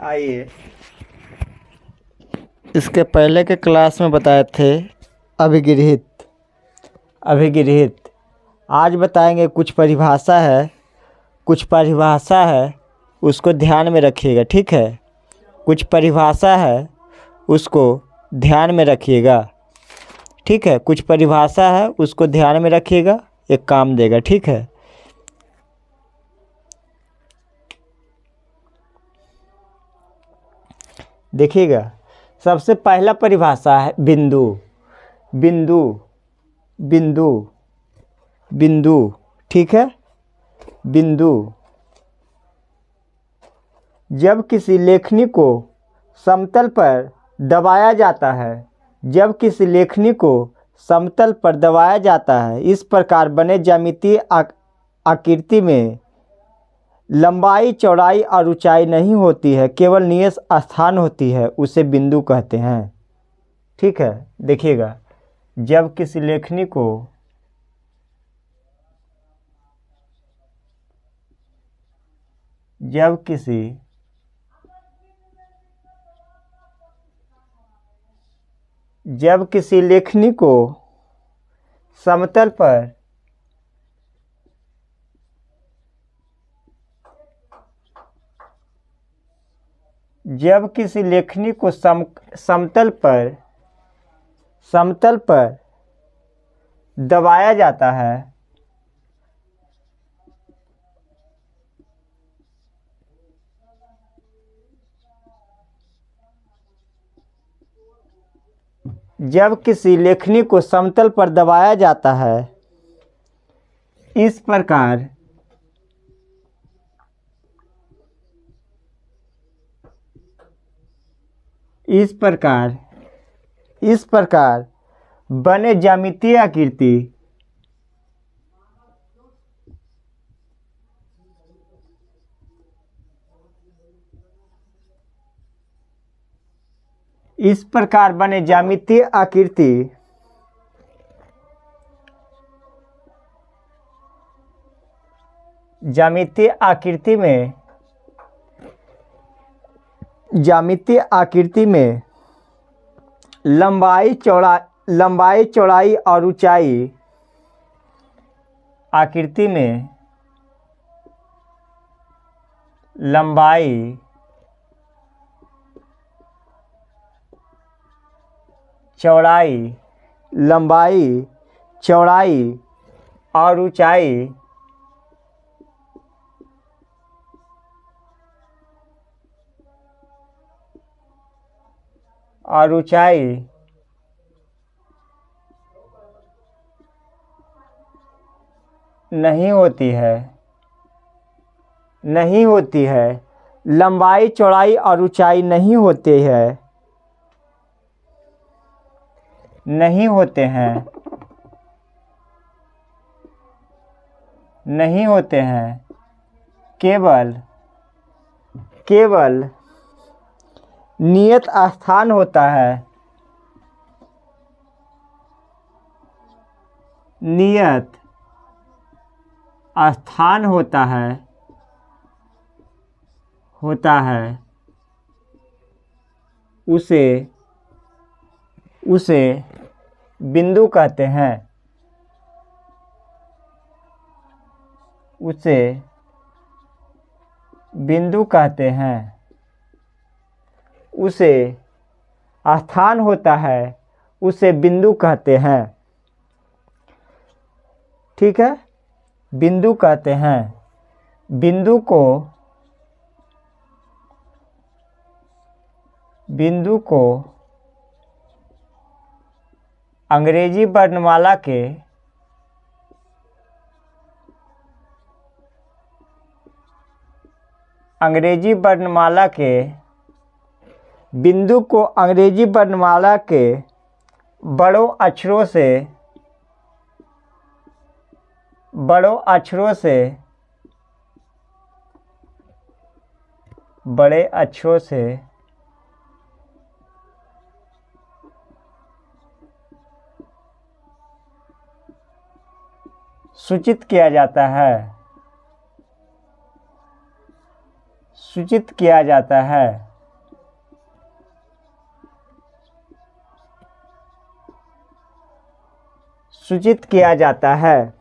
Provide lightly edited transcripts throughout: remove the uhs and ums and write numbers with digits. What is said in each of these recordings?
आइए, इसके पहले के क्लास में बताए थे अभिगृहित। आज बताएंगे कुछ परिभाषा है, उसको ध्यान में रखिएगा, ठीक है। कुछ परिभाषा है, उसको ध्यान में रखिएगा, ठीक है। कुछ परिभाषा है, उसको ध्यान में रखिएगा, एक काम देगा, ठीक है। देखिएगा, सबसे पहला परिभाषा है बिंदु, ठीक है। बिंदु जब किसी लेखनी को समतल पर दबाया जाता है, इस प्रकार बने ज्यामितीय आकृति में लंबाई, चौड़ाई और ऊंचाई नहीं होती है, केवल नियत स्थान होती है, उसे बिंदु कहते हैं, ठीक है। देखिएगा, जब किसी लेखनी को समतल पर समतल पर दबाया जाता है, जब किसी लेखनी को समतल पर दबाया जाता है, इस प्रकार बने ज्यामितीय आकृति ज्यामितीय आकृति में लंबाई, चौड़ाई और ऊंचाई आकृति में लंबाई, चौड़ाई और ऊंचाई नहीं होती है, लंबाई, चौड़ाई और ऊंचाई नहीं होते हैं, केवल नियत स्थान होता है, उसे बिंदु कहते हैं, उसे स्थान होता है, उसे बिंदु कहते हैं, ठीक है। बिंदु कहते हैं। बिंदु को अंग्रेजी वर्णमाला के बड़ों अक्षरों से सूचित किया जाता है, सूचित किया जाता है,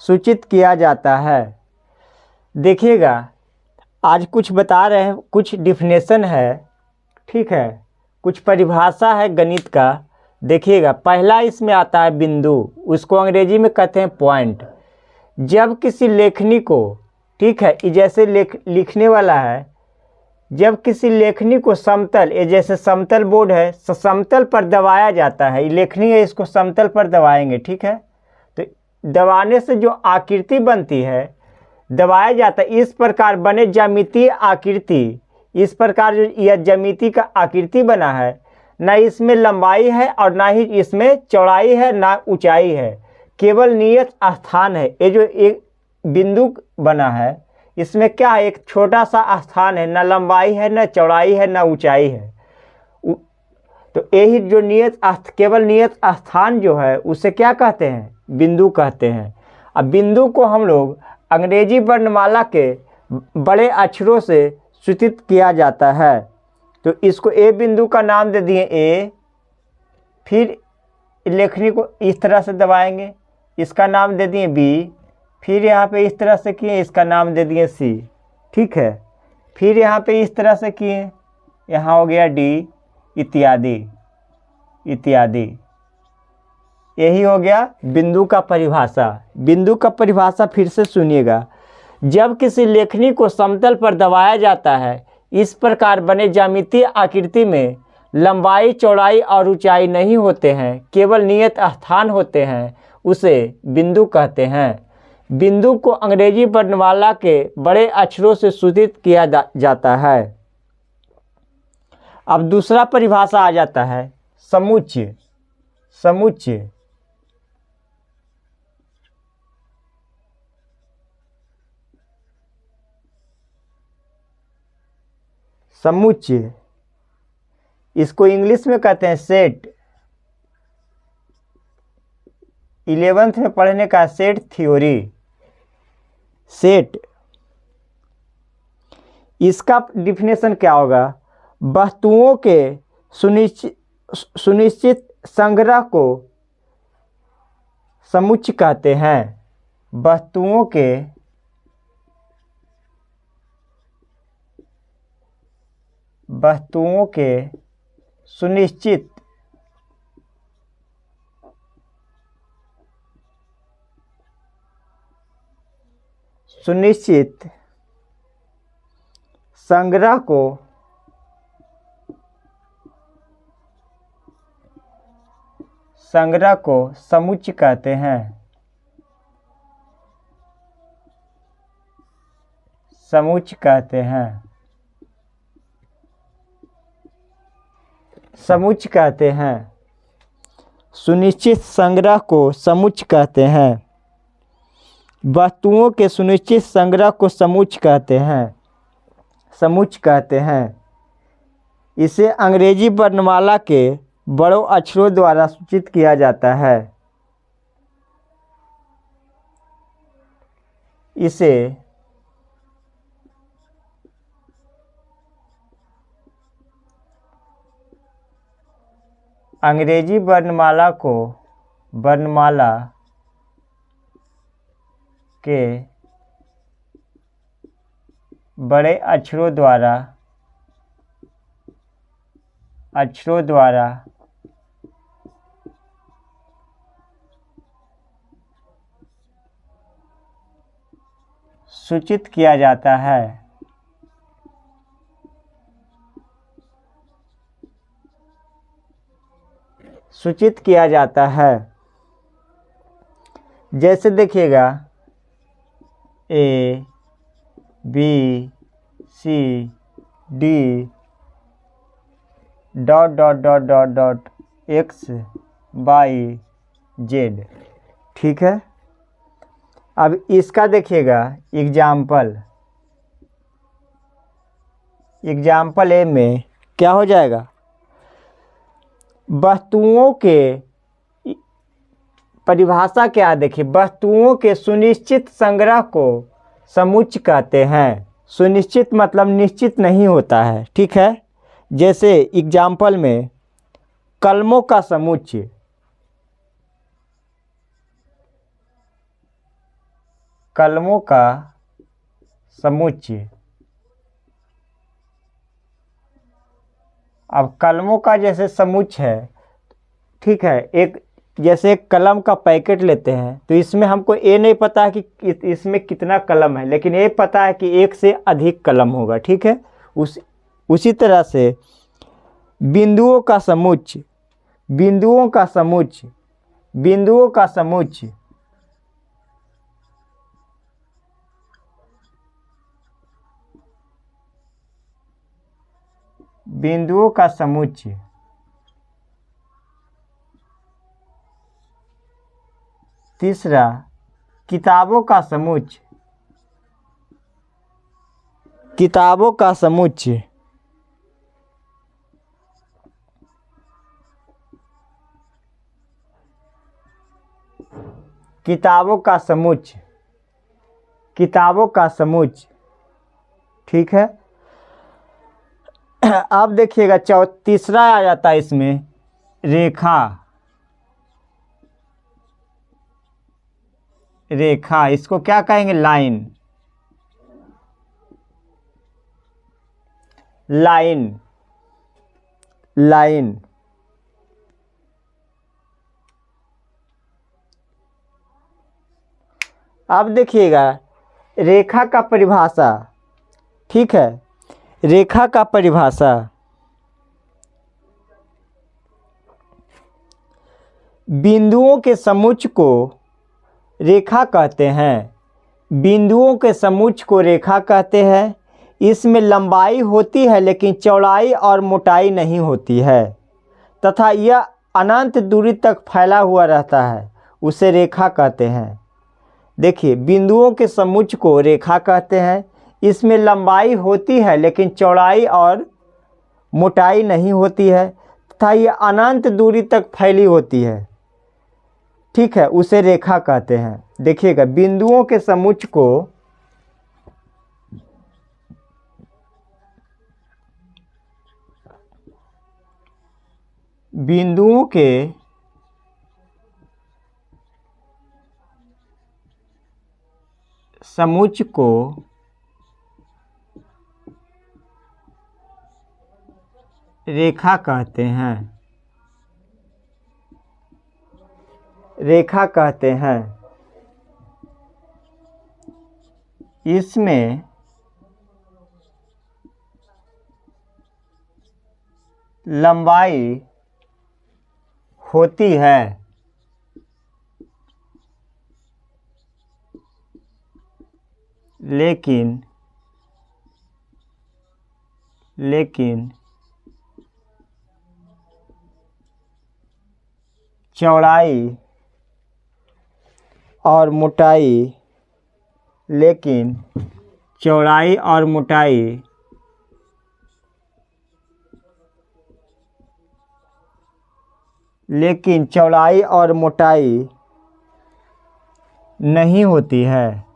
सूचित किया जाता है। देखिएगा आज कुछ बता रहे हैं, कुछ डिफिनेशन है, ठीक है, कुछ परिभाषा है गणित का। देखिएगा पहला इसमें आता है बिंदु, उसको अंग्रेजी में कहते हैं पॉइंट। जब किसी लेखनी को, ठीक है, ये जैसे लिखने वाला है, जब किसी लेखनी को समतल, ये जैसे समतल बोर्ड है, समतल पर दबाया जाता है, ये लेखनी है, इसको समतल पर दबाएंगे, ठीक है, तो दबाने से जो आकृति बनती है, दबाया जाता है, इस प्रकार बने ज्यामितीय आकृति, इस प्रकार जो यह ज्यामिति का आकृति बना है, ना इसमें लंबाई है और ना ही इसमें चौड़ाई है, ना ऊंचाई है, केवल नियत स्थान है। ये जो एक बिंदु बना है, इसमें क्या है, एक छोटा सा स्थान है, ना लंबाई है, ना चौड़ाई है, ना ऊंचाई है। तो यही जो केवल नियत स्थान जो है उसे क्या कहते हैं, बिंदु कहते हैं। अब बिंदु को हम लोग अंग्रेजी वर्णमाला के बड़े अक्षरों से सूचित किया जाता है। तो इसको ए बिंदु का नाम दे दिए ए, फिर लेखनी को इस तरह से दबाएंगे, इसका नाम दे दिए बी, फिर यहाँ पे इस तरह से किए, इसका नाम दे दिए सी, ठीक है, फिर यहाँ पे इस तरह से किए, यहाँ हो गया डी, इत्यादि इत्यादि। यही हो गया बिंदु का परिभाषा। बिंदु का परिभाषा फिर से सुनिएगा। जब किसी लेखनी को समतल पर दबाया जाता है, इस प्रकार बने ज्यामितीय आकृति में लंबाई, चौड़ाई और ऊंचाई नहीं होते हैं, केवल नियत स्थान होते हैं, उसे बिंदु कहते हैं। बिंदु को अंग्रेजी वर्णमाला के बड़े अक्षरों से सूचित किया जाता है। अब दूसरा परिभाषा आ जाता है समुच्चय। समुच्चय समुच्चय इसको इंग्लिश में कहते हैं सेट। 11th में पढ़ने का सेट थ्योरी। सेट, इसका डिफिनेशन क्या होगा, वस्तुओं के सुनिश्चित संग्रह को समुच्चय कहते हैं। वस्तुओं के सुनिश्चित संग्रह को समुच्चय कहते हैं। समुच्चय कहते हैं। समुच्चय कहते हैं। सुनिश्चित संग्रह को समुच्चय कहते हैं। वस्तुओं के सुनिश्चित संग्रह को समुच्चय कहते हैं। समुच्चय कहते हैं। इसे अंग्रेजी वर्णमाला के बड़ों अक्षरों द्वारा सूचित किया जाता है। इसे अंग्रेजी वर्णमाला के बड़े अक्षरों द्वारा सूचित किया जाता है। सूचित किया जाता है। जैसे देखिएगा A B C D dot dot dot dot dot X Y Z, ठीक है। अब इसका देखिएगा एग्जाम्पल ए में क्या हो जाएगा, वस्तुओं के परिभाषा क्या देखिए, वस्तुओं के सुनिश्चित संग्रह को समुच्चय कहते हैं। सुनिश्चित मतलब निश्चित नहीं होता है, ठीक है। जैसे एग्जाम्पल में कलमों का समुच्चय, कलमों का समुच्चय। अब कलमों का जैसे समुच्चय है, ठीक है, एक जैसे एक कलम का पैकेट लेते हैं तो इसमें हमको ये नहीं पता है कि इसमें कितना कलम है, लेकिन ये पता है कि एक से अधिक कलम होगा, ठीक है। उसी तरह से बिंदुओं का समुच्चय, बिंदुओं का समुच्चय, बिंदुओं का समुच्चय, बिंदुओं का समुच्चय। तीसरा, किताबों का समुच्चय, किताबों का समुच्चय। किताबों का समुच्चय, किताबों का समुच्चय, ठीक है। अब देखिएगा तीसरा आ जाता है इसमें रेखा, रेखा, इसको क्या कहेंगे? Line, line, line. अब देखिएगा रेखा का परिभाषा, ठीक है, रेखा का परिभाषा, बिंदुओं के समुच्चय को रेखा कहते हैं, बिंदुओं के समुच्चय को रेखा कहते हैं। इसमें लंबाई होती है लेकिन चौड़ाई और मोटाई नहीं होती है तथा यह अनंत दूरी तक फैला हुआ रहता है, उसे रेखा कहते हैं। देखिए, बिंदुओं के समुच्चय को रेखा कहते हैं। इसमें लंबाई होती है लेकिन चौड़ाई और मोटाई नहीं होती है तथा यह अनंत दूरी तक फैली होती है, ठीक है, उसे रेखा कहते हैं। देखिएगा, बिंदुओं के समुच्चय को बिंदुओं के समुच्चय को रेखा कहते हैं, रेखा कहते हैं। इसमें लंबाई होती है लेकिन चौड़ाई और मोटाई, लेकिन चौड़ाई और मोटाई लेकिन चौड़ाई और मोटाई नहीं होती है।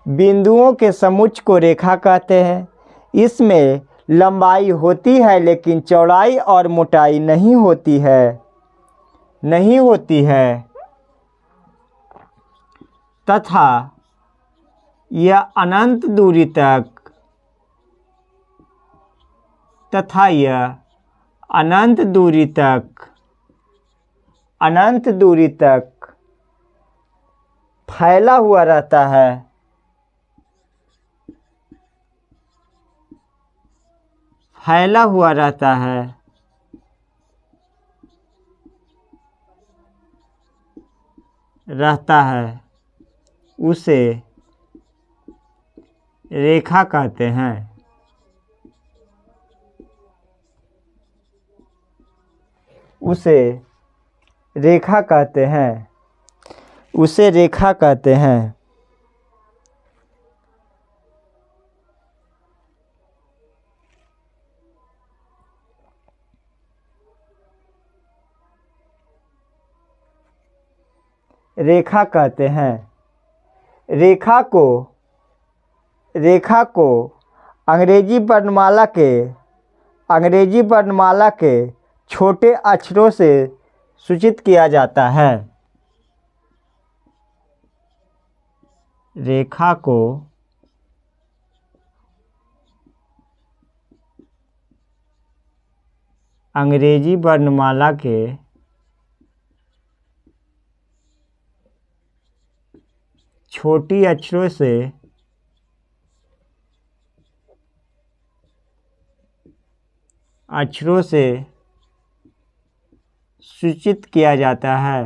बिंदुओं के समुच्चय को रेखा कहते हैं। इसमें लंबाई होती है लेकिन चौड़ाई और मोटाई नहीं होती है, नहीं होती है तथा यह अनंत दूरी तक अनंत दूरी तक फैला हुआ रहता है, फैला हुआ रहता है, उसे रेखा कहते हैं। उसे रेखा कहते हैं, उसे रेखा कहते हैं। रेखा कहते हैं। रेखा को अंग्रेजी वर्णमाला के छोटे अक्षरों से सूचित किया जाता है। रेखा को अंग्रेजी वर्णमाला के छोटी अक्षरों से सूचित किया जाता है।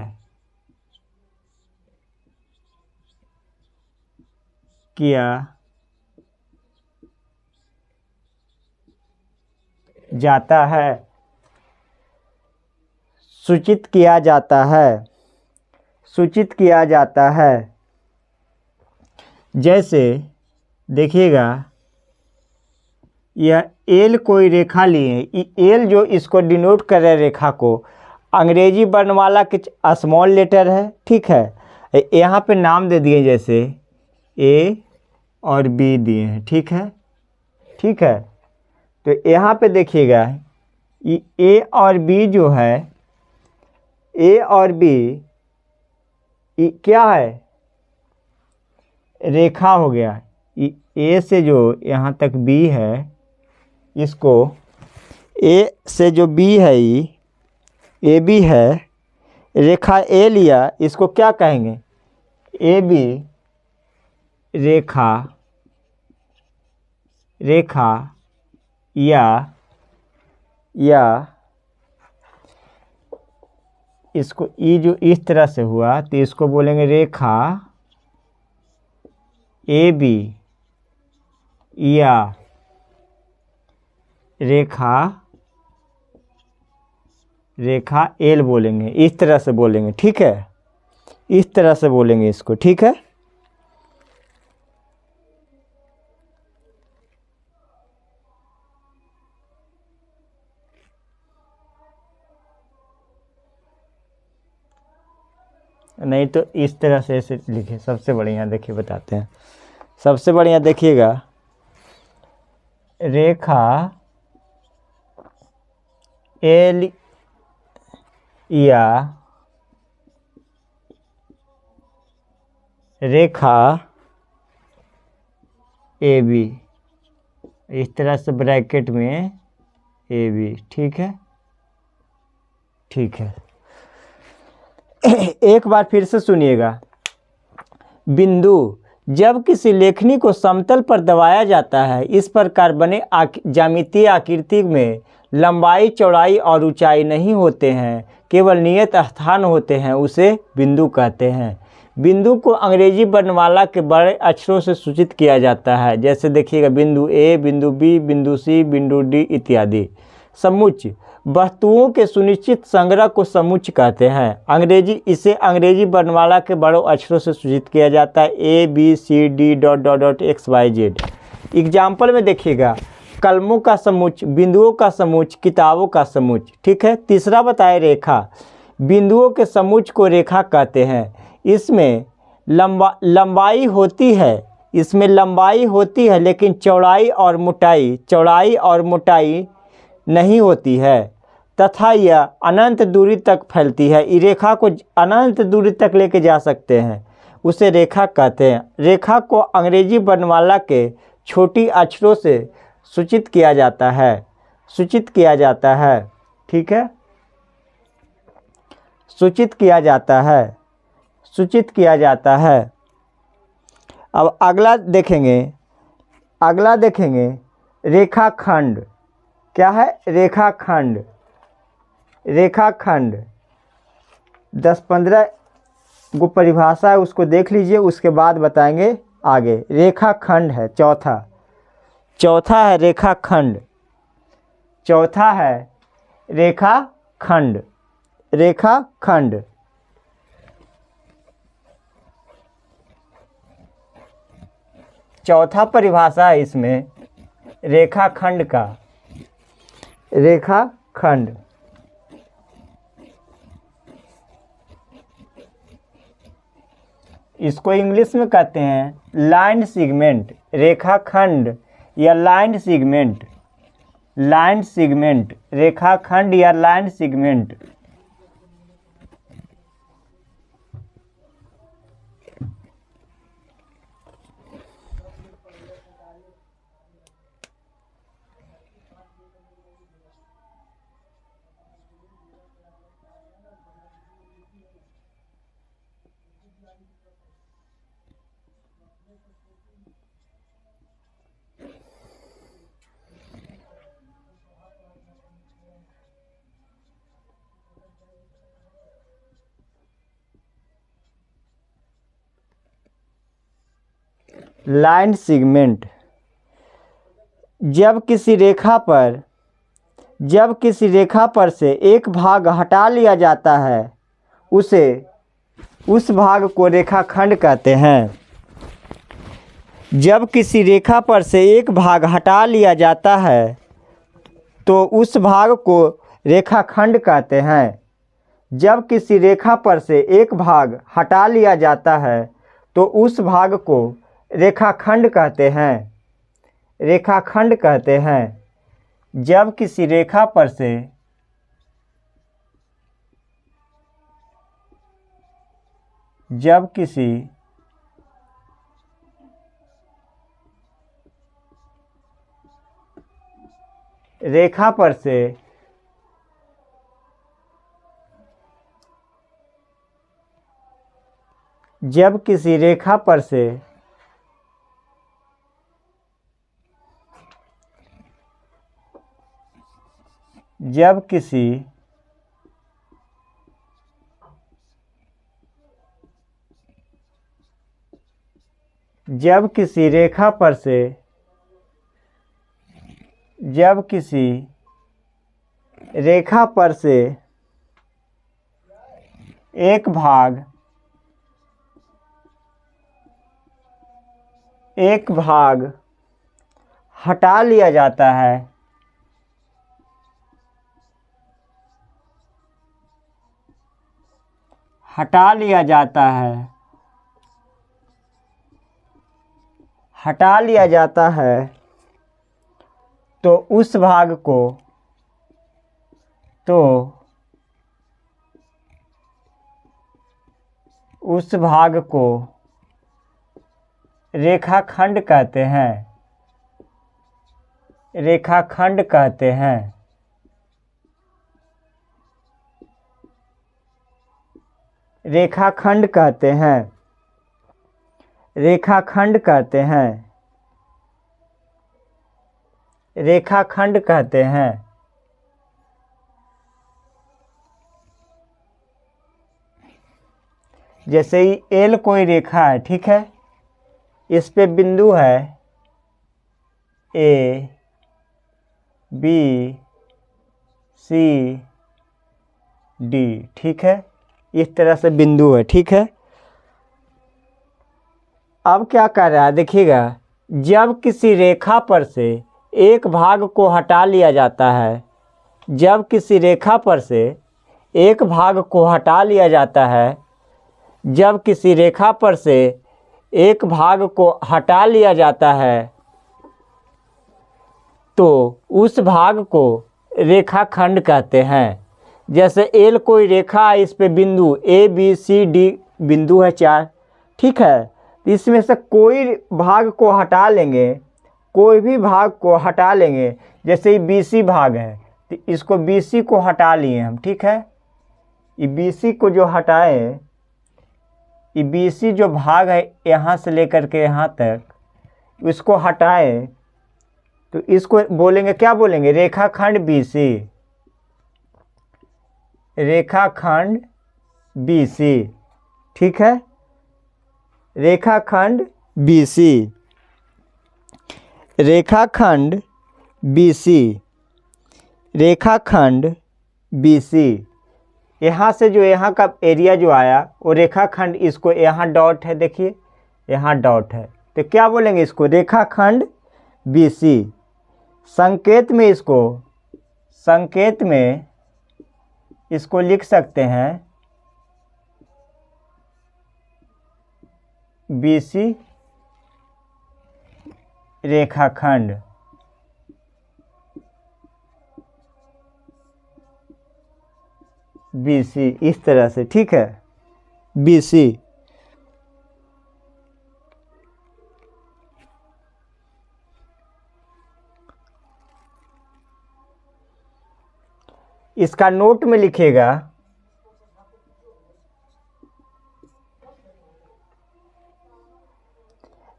किया जाता है, सूचित किया जाता है, सूचित किया जाता है। जैसे देखिएगा, यह एल कोई रेखा लिए, एल जो इसको डिनोट कर रहा है रेखा को, अंग्रेजी वर्णमाला के स्मॉल लेटर है, ठीक है। यहाँ पे नाम दे दिए, जैसे ए और बी दिए हैं, ठीक है, ठीक है। तो यहाँ पे देखिएगा, ये ए और बी जो है, ए और बी क्या है, रेखा हो गया। ए से जो यहाँ तक बी है, इसको ए से जो बी है, ए बी है, रेखा ए लिया, इसको क्या कहेंगे, ए बी रेखा, रेखा या इसको ई जो इस तरह से हुआ, तो इसको बोलेंगे रेखा ए बी, या रेखा एल बोलेंगे, इस तरह से बोलेंगे, ठीक है, इस तरह से बोलेंगे इसको, ठीक है। नहीं तो इस तरह से ऐसे लिखे, सबसे बढ़िया देखिए, बताते हैं। सबसे बढ़िया देखिएगा, रेखा एल या रेखा ए बी, इस तरह से ब्रैकेट में ए बी, ठीक है, ठीक है। एक बार फिर से सुनिएगा। बिंदु जब किसी लेखनी को समतल पर दबाया जाता है, इस प्रकार बने ज्यामितीय आकृति में लंबाई, चौड़ाई और ऊंचाई नहीं होते हैं, केवल नियत स्थान होते हैं, उसे बिंदु कहते हैं। बिंदु को अंग्रेजी वर्णमाला के बड़े अक्षरों से सूचित किया जाता है। जैसे देखिएगा, बिंदु ए, बिंदु बी, बिंदु सी, बिंदु डी इत्यादि। समुच्च वस्तुओं के सुनिश्चित संग्रह को समुच्च कहते हैं। इसे अंग्रेजी वर्णमाला के बड़ों अक्षरों से सूचित किया जाता है, A B C D dot dot dot X Y Z. Example में देखिएगा, कलमों का समुच्च, बिंदुओं का समुच्च, किताबों का समुच्च, ठीक है। तीसरा बताए रेखा, बिंदुओं के समुच्च को रेखा कहते हैं। इसमें लंबाई होती है, इसमें लंबाई होती है, लेकिन चौड़ाई और मोटाई नहीं होती है, तथा यह अनंत दूरी तक फैलती है। इस रेखा को अनंत दूरी तक लेके जा सकते हैं, उसे रेखा कहते हैं। रेखा को अंग्रेजी वर्णमाला के छोटी अक्षरों से सूचित किया जाता है, सूचित किया जाता है, ठीक है, सूचित किया जाता है, सूचित किया जाता है। अब अगला देखेंगे, रेखाखंड। क्या है रेखाखंड? रेखाखंड 10-15 गो परिभाषा है, उसको देख लीजिए, उसके बाद बताएंगे आगे। रेखाखंड है चौथा है रेखाखंड, चौथा है रेखाखंड, रेखाखंड। चौथा परिभाषा है इसमें रेखाखंड का, रेखाखंड। इसको इंग्लिश में कहते हैं लाइन सेगमेंट, रेखाखंड या लाइन सेगमेंट, लाइन सेगमेंट, रेखाखंड या लाइन सेगमेंट। लाइन सेगमेंट, जब किसी रेखा पर से एक भाग हटा लिया जाता है उस भाग को रेखाखंड कहते हैं। जब किसी रेखा पर से एक भाग हटा लिया जाता है तो उस भाग को रेखाखंड कहते हैं। जब किसी रेखा पर से एक भाग हटा लिया जाता है तो उस भाग को रेखाखंड कहते हैं। रेखाखंड कहते हैं। जब किसी रेखा पर से रेखा पर से एक भाग हटा लिया जाता है तो उस भाग को रेखाखंड कहते हैं। रेखाखंड कहते हैं। रेखाखंड कहते हैं। रेखाखंड कहते हैं। रेखाखंड कहते हैं। जैसे ही एल कोई रेखा है, ठीक है, इस पे बिंदु है ए बी सी डी, ठीक है, इस तरह से बिंदु है, ठीक है। अब क्या कर रहा है देखिएगा, जब किसी रेखा पर से एक भाग को हटा लिया जाता है, जब किसी रेखा पर से एक भाग को हटा लिया जाता है, जब किसी रेखा पर से एक भाग को हटा लिया जाता है तो उस भाग को रेखाखंड कहते हैं। जैसे एल कोई रेखा है, इस पे बिंदु ए बी सी डी बिंदु है 4, ठीक है। इसमें से कोई भाग को हटा लेंगे, कोई भी भाग को हटा लेंगे, जैसे ये बीसी भाग है तो इसको बीसी को हटा लिए हम, ठीक है। ये बीसी को जो हटाए, ये बीसी जो भाग है यहाँ से लेकर के यहाँ तक, इसको हटाए तो इसको बोलेंगे, क्या बोलेंगे, रेखाखंड बीसी। रेखाखंड बीसी, ठीक है, रेखाखंड बीसी। रेखाखंड बीसी। रेखाखंड बीसी। यहाँ से जो यहाँ का एरिया जो आया वो रेखाखंड, इसको यहाँ डॉट है, देखिए यहाँ डॉट है, तो क्या बोलेंगे इसको, रेखाखंड बीसी। संकेत में इसको लिख सकते हैं बीसी रेखाखंड। BC, इस तरह से, ठीक है, BC। इसका नोट में लिखेगा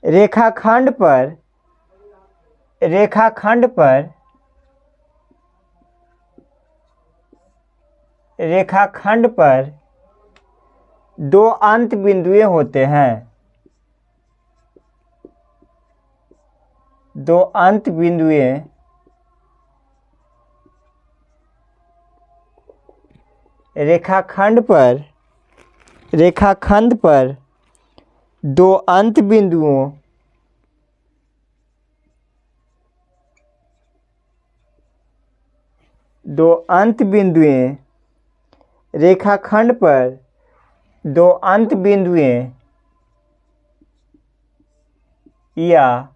रेखाखंड पर दो अंत बिंदुएं होते हैं, दो अंत बिंदुएं रेखाखंड पर दो अंत बिंदुओं रेखाखंड पर दो अंत बिंदुएं या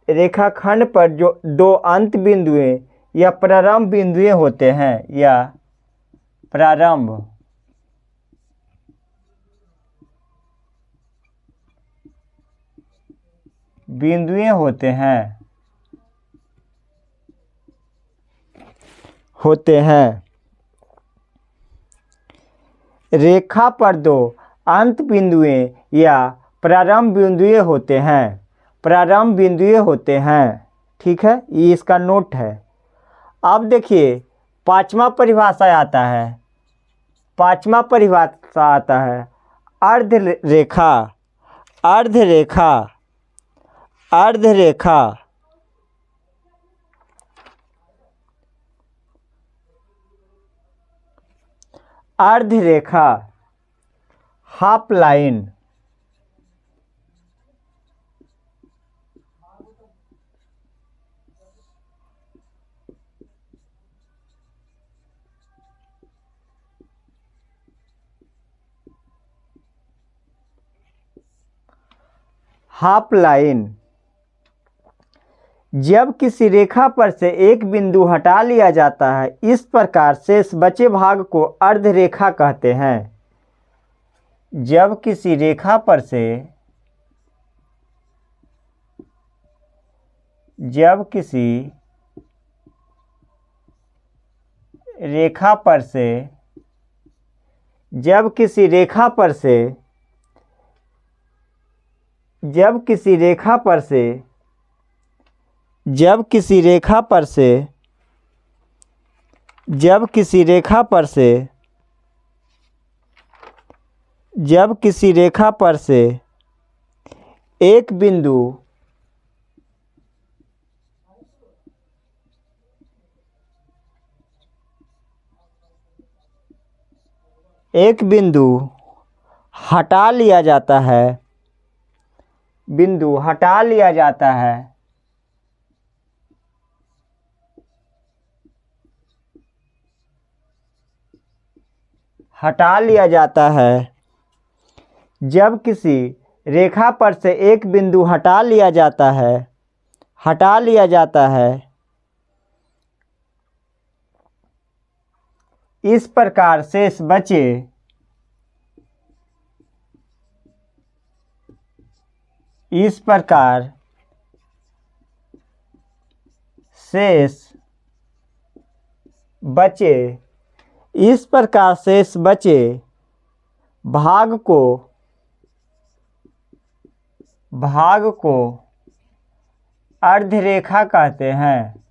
रेखाखंड पर जो दो अंत बिंदुएं या प्रारंभ बिंदुएं होते हैं, या प्रारंभ बिंदुएं होते हैं। रेखा पर दो अंत बिंदुएं या प्रारंभ बिंदुएं होते हैं, ठीक है, ये इसका नोट है। अब देखिए पांचवा परिभाषा आता है अर्धरेखा। हाफ लाइन, जब किसी रेखा पर से एक बिंदु हटा लिया जाता है, इस प्रकार शेष बचे भाग को अर्धरेखा कहते हैं। जब किसी रेखा पर से एक बिंदु हटा लिया जाता है, जब किसी रेखा पर से एक बिंदु हटा लिया जाता है, इस प्रकार शेष बचे भाग को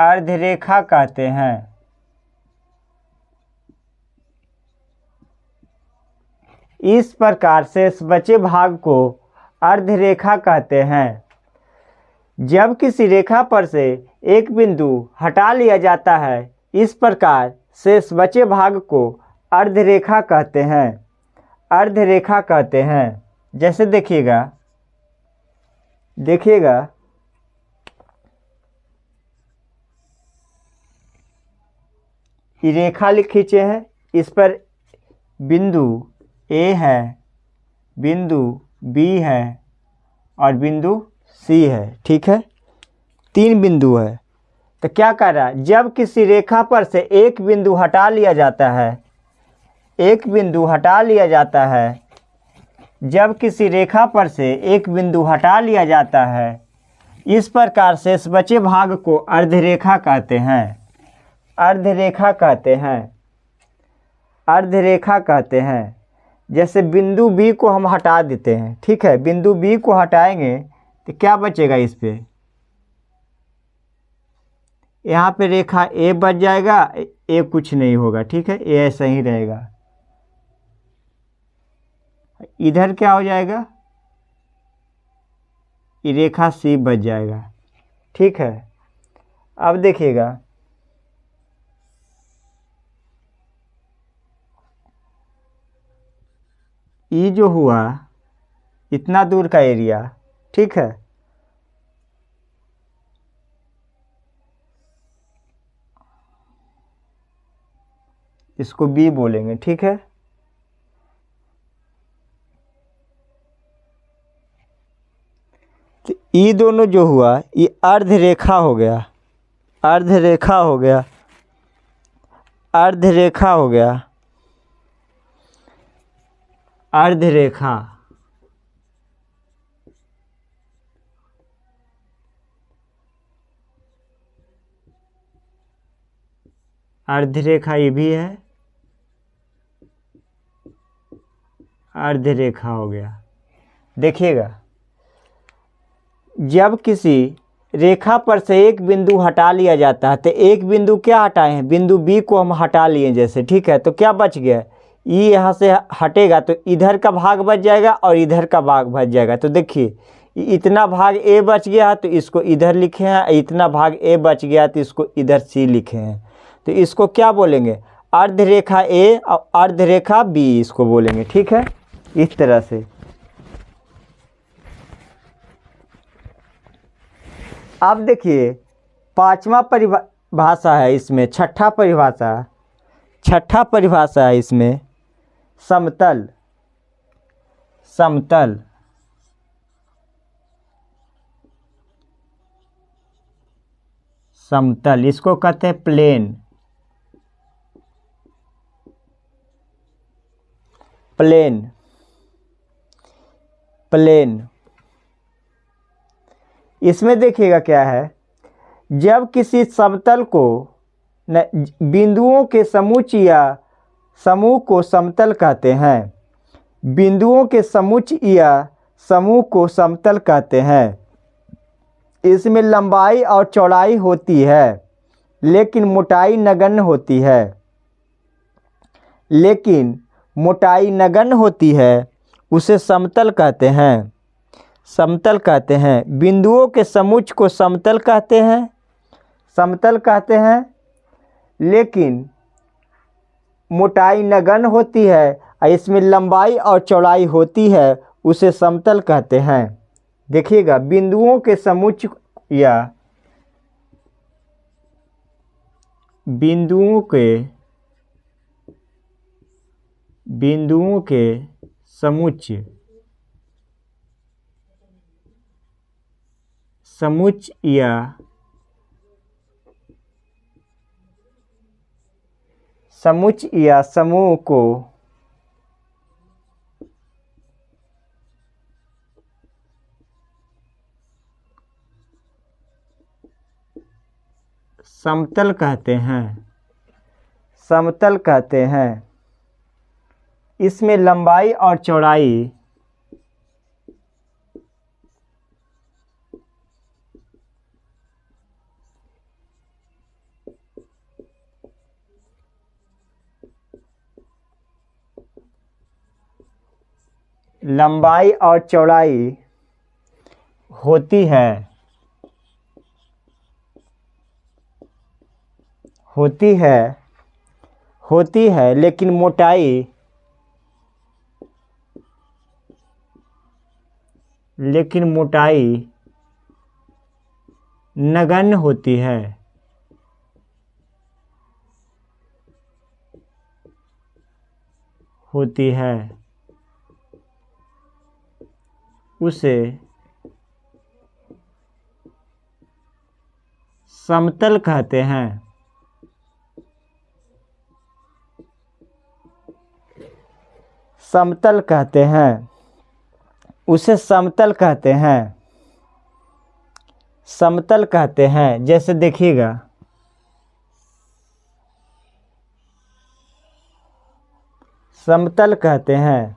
अर्धरेखा कहते हैं। इस प्रकार शेष बचे भाग को अर्धरेखा कहते हैं। जब किसी रेखा पर से एक बिंदु हटा लिया जाता है, इस प्रकार शेष बचे भाग को अर्धरेखा कहते हैं। जैसे देखिएगा ये रेखा खींचे हैं, इस पर बिंदु A है, बिंदु B है और बिंदु C है, ठीक है, तीन बिंदु है। तो क्या कर रहा है, जब किसी रेखा पर से एक बिंदु हटा लिया जाता है, एक बिंदु हटा लिया जाता है, जब किसी रेखा पर से एक बिंदु हटा लिया जाता है, इस प्रकार से इस बचे भाग को अर्धरेखा कहते हैं, अर्धरेखा कहते हैं, अर्धरेखा कहते हैं। जैसे बिंदु बी को हम हटा देते हैं, ठीक है, बिंदु बी को हटाएंगे तो क्या बचेगा, इस पे यहाँ पे रेखा ए बच जाएगा, ए कुछ नहीं होगा, ठीक है, ए ऐसा ही रहेगा। इधर क्या हो जाएगा, ये रेखा सी बच जाएगा, ठीक है। अब देखिएगा, ये जो हुआ इतना दूर का एरिया, ठीक है, इसको बी बोलेंगे, ठीक है। तो ये दोनों जो हुआ ये अर्धरेखा हो गया, अर्धरेखा हो गया, अर्धरेखा हो गया, अर्धरेखा। अर्धरेखा ये भी है, अर्धरेखा हो गया। देखिएगा, जब किसी रेखा पर से एक बिंदु हटा लिया जाता है, तो एक बिंदु क्या हटाए हैं, बिंदु बी को हम हटा लिए जैसे, ठीक है, तो क्या बच गया, ये यहाँ से हटेगा तो इधर का भाग बच जाएगा और इधर का भाग बच जाएगा। तो देखिए, इतना भाग ए बच गया है तो इसको इधर लिखे हैं, इतना भाग ए बच गया तो इसको इधर सी लिखे हैं। तो इसको क्या बोलेंगे, अर्धरेखा ए और अर्धरेखा बी इसको बोलेंगे, ठीक है, इस तरह से। अब देखिए, पांचवा परिभाषा है इसमें, छठा परिभाषा, छठा परिभाषा है इसमें समतल, समतल, समतल, इसको कहते हैं प्लेन, प्लेन, प्लेन। इसमें देखिएगा क्या है, जब किसी समतल को बिंदुओं के समुच्चय या समूह को समतल कहते हैं, बिंदुओं के समुच्चय या समूह को समतल कहते हैं। इसमें लंबाई और चौड़ाई होती है लेकिन मोटाई नगण्य होती है, लेकिन मोटाई नगण्य होती है, उसे समतल कहते हैं, समतल कहते हैं। बिंदुओं के समुच्चय को समतल कहते हैं, समतल कहते हैं, लेकिन मोटाई नगण्य होती है और इसमें लंबाई और चौड़ाई होती है, उसे समतल कहते हैं। देखिएगा, बिंदुओं के समुच्चय या बिंदुओं के समुच्चय, समुच्चय या समुच्चय या समूह को समतल कहते हैं, समतल कहते हैं। इसमें लंबाई और चौड़ाई लंबाई और चौड़ाई होती है, होती है, होती है, लेकिन मोटाई, लेकिन मोटाई नगण्य होती है, होती है, उसे समतल कहते हैं। समतल कहते हैं, उसे समतल कहते हैं। समतल कहते हैं, जैसे देखिएगा, समतल कहते हैं।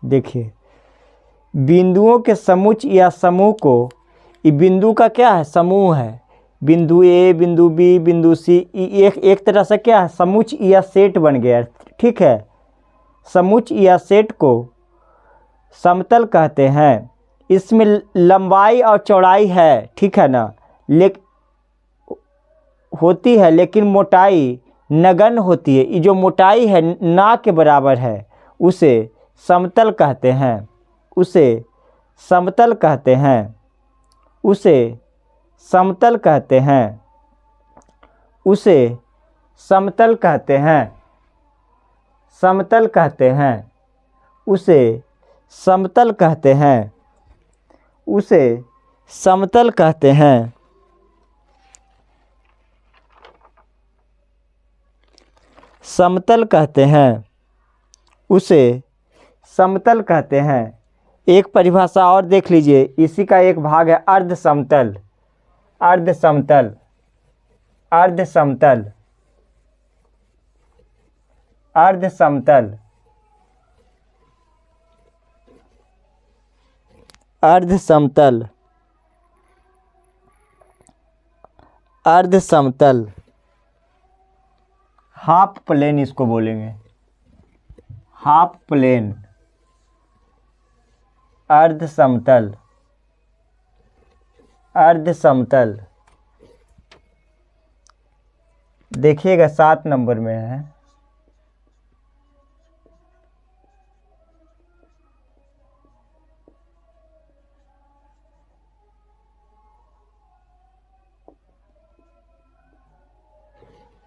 देखिए, बिंदुओं के समुच्चय या समूह को, ये बिंदु का क्या है, समूह है। बिंदु ए, बिंदु बी, बिंदु सी, एक तरह से क्या है, समुच्चय या सेट बन गया। ठीक है, समुच्चय या सेट को समतल कहते हैं। इसमें लंबाई और चौड़ाई है, ठीक है ना, होती है, लेकिन मोटाई नगण्य होती है। ये जो मोटाई है ना के बराबर है, उसे समतल कहते हैं। उसे समतल कहते हैं। उसे समतल कहते हैं। उसे समतल कहते हैं। समतल कहते हैं। उसे समतल कहते हैं। उसे समतल कहते हैं। समतल कहते हैं। उसे समतल कहते हैं। एक परिभाषा और देख लीजिए, इसी का एक भाग है अर्ध समतल। अर्ध समतल। अर्ध समतल। अर्ध समतल। अर्ध समतल। अर्ध समतल। हाफ प्लेन इसको बोलेंगे, हाफ प्लेन। अर्ध समतल। अर्ध समतल। देखिएगा 7 नंबर में है।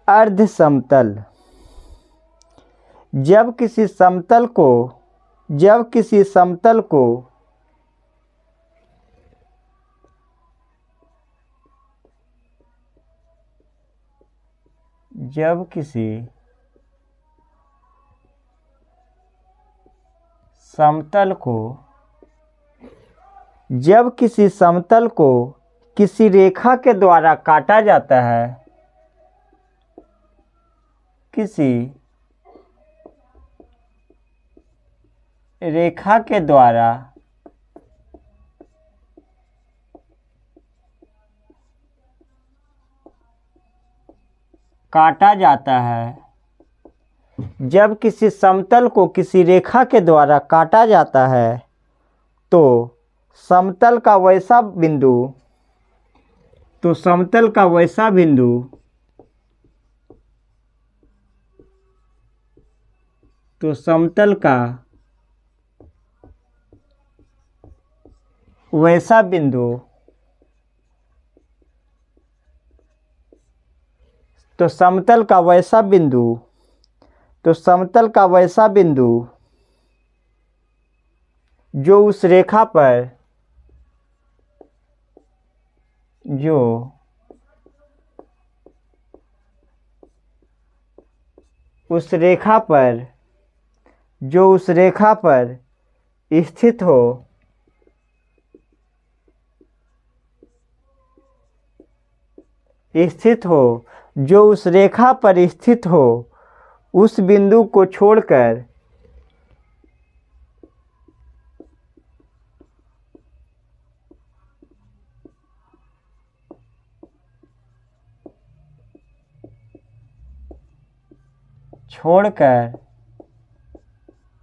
अर्ध समतल। जब किसी समतल को जब किसी समतल को जब किसी समतल को जब किसी समतल को किसी रेखा के द्वारा काटा जाता है, किसी रेखा के द्वारा काटा जाता है, जब किसी समतल को किसी रेखा के द्वारा काटा जाता है, तो समतल का वैसा बिंदु तो समतल का वैसा बिंदु तो समतल का वैसा बिंदु तो समतल का वैसा बिंदु तो समतल का वैसा बिंदु जो उस रेखा पर जो उस रेखा पर जो उस रेखा पर स्थित हो, स्थित हो जो उस रेखा पर स्थित हो, उस बिंदु को छोड़कर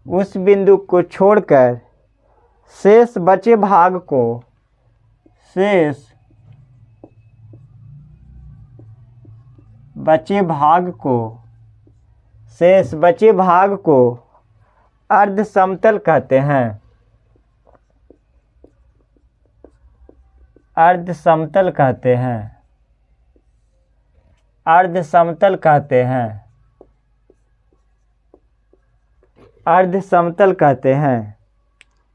उस बिंदु को छोड़कर शेष बचे भाग को शेष बचे भाग को शेष बचे भाग को अर्ध समतल कहते हैं। अर्ध समतल कहते हैं। अर्ध समतल कहते हैं। अर्ध समतल कहते हैं।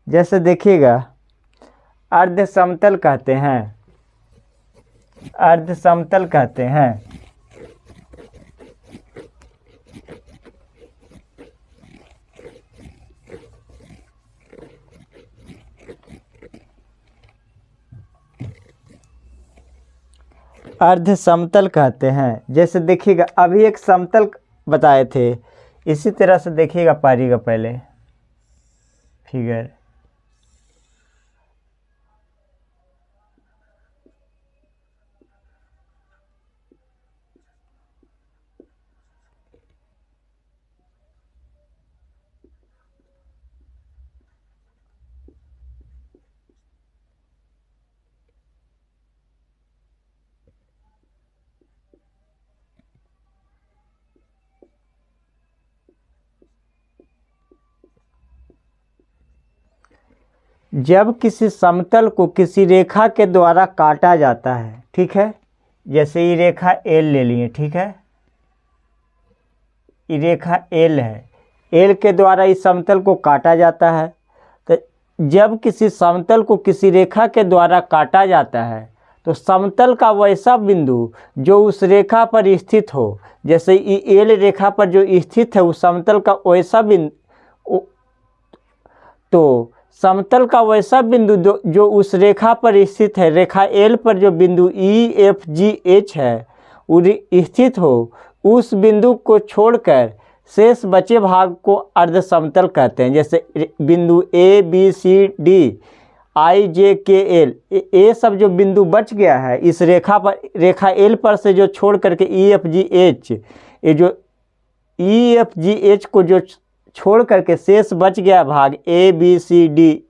जैसे देखिएगा, अर्ध समतल कहते हैं। अर्ध समतल कहते हैं। अर्ध समतल कहते हैं। जैसे देखिएगा, अभी एक समतल बताए थे, इसी तरह से देखिएगा पारी का पहले फिगर। जब किसी समतल को किसी रेखा के द्वारा काटा जाता है, ठीक है, जैसे ये रेखा एल ले लिए, ठीक है, ये रेखा एल है, एल के द्वारा इस समतल को काटा जाता है। तो जब किसी समतल को किसी रेखा के द्वारा काटा जाता है तो समतल का वैसा बिंदु जो उस रेखा पर स्थित हो, जैसे ये एल रेखा पर जो स्थित है उस समतल का वैसा बिंदु, तो समतल का वैसा बिंदु जो उस रेखा पर स्थित है, रेखा एल पर जो बिंदु ई एफ जी एच है स्थित हो, उस बिंदु को छोड़कर शेष बचे भाग को अर्ध समतल कहते हैं। जैसे बिंदु A B C D I J K L, ये सब जो बिंदु बच गया है इस रेखा पर, रेखा एल पर से जो छोड़ करके ई एफ जी एच, ये जो ई एफ जी एच को जो छोड़ करके शेष बच गया भाग ए B C D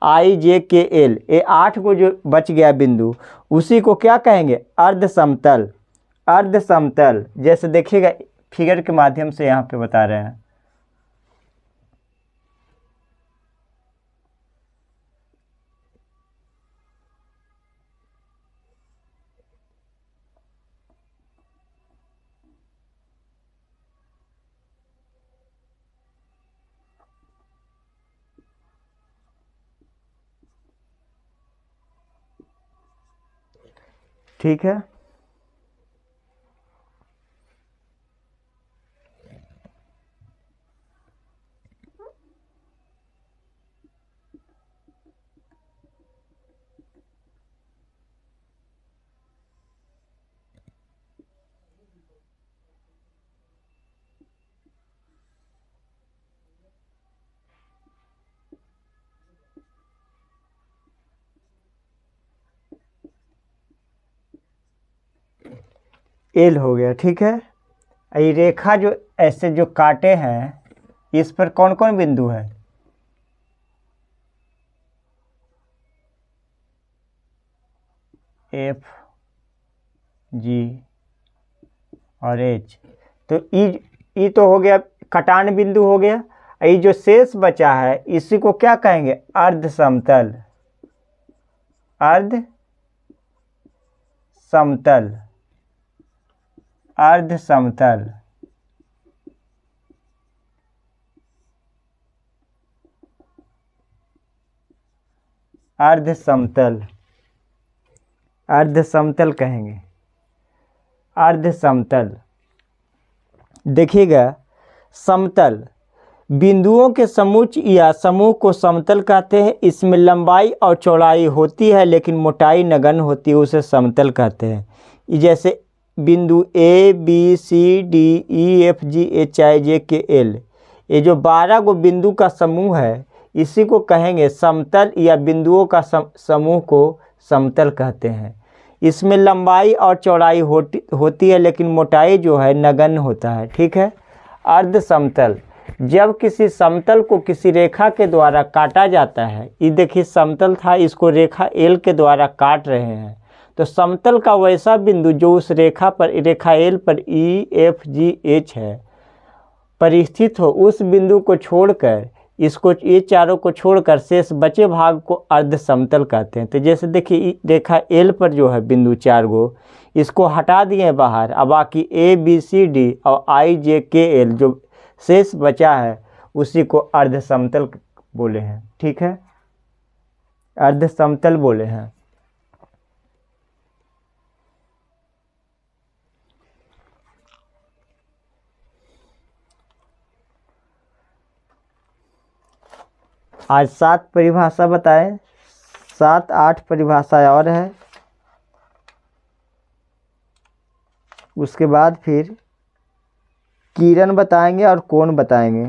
I J K L, ये 8 को जो बच गया बिंदु, उसी को क्या कहेंगे? अर्ध समतल। अर्ध समतल जैसे देखिएगा फिगर के माध्यम से यहाँ पे बता रहे हैं। ठीक है, एल हो गया। ठीक है, ये रेखा जो ऐसे जो काटे हैं इस पर कौन कौन बिंदु है? एफ जी और एच। तो ई तो हो गया, कटान बिंदु हो गया। ये जो शेष बचा है इसी को क्या कहेंगे? अर्ध समतल। अर्ध समतल। अर्ध समतल। अर्ध समतल। अर्ध समतल कहेंगे। अर्ध समतल। देखिएगा, समतल बिंदुओं के समुच्चय या समूह को समतल कहते हैं। इसमें लंबाई और चौड़ाई होती है लेकिन मोटाई नगण्य होती है, उसे समतल कहते हैं। जैसे बिंदु A B C D E F G H I J K L, ये जो 12 गो बिंदु का समूह है इसी को कहेंगे समतल, या बिंदुओं का समूह को समतल कहते हैं। इसमें लंबाई और चौड़ाई होती है लेकिन मोटाई जो है नगण्य होता है। ठीक है। अर्ध समतल, जब किसी समतल को किसी रेखा के द्वारा काटा जाता है, ये देखिए समतल था, इसको रेखा एल के द्वारा काट रहे हैं, तो समतल का वैसा बिंदु जो उस रेखा एल पर ई एफ जी एच है पर स्थित हो, उस बिंदु को छोड़कर ये चारों को छोड़कर शेष बचे भाग को अर्ध समतल कहते हैं। तो जैसे देखिए रेखा एल पर जो है बिंदु 4 गो, इसको हटा दिए बाहर, अब बाकी ए बी सी डी और आई जे के एल जो शेष बचा है उसी को अर्ध समतल बोले हैं। ठीक है, अर्ध समतल बोले हैं। आज 7 परिभाषा बताएं, 7-8 परिभाषा और है, उसके बाद फिर किरण बताएंगे और कोण बताएंगे।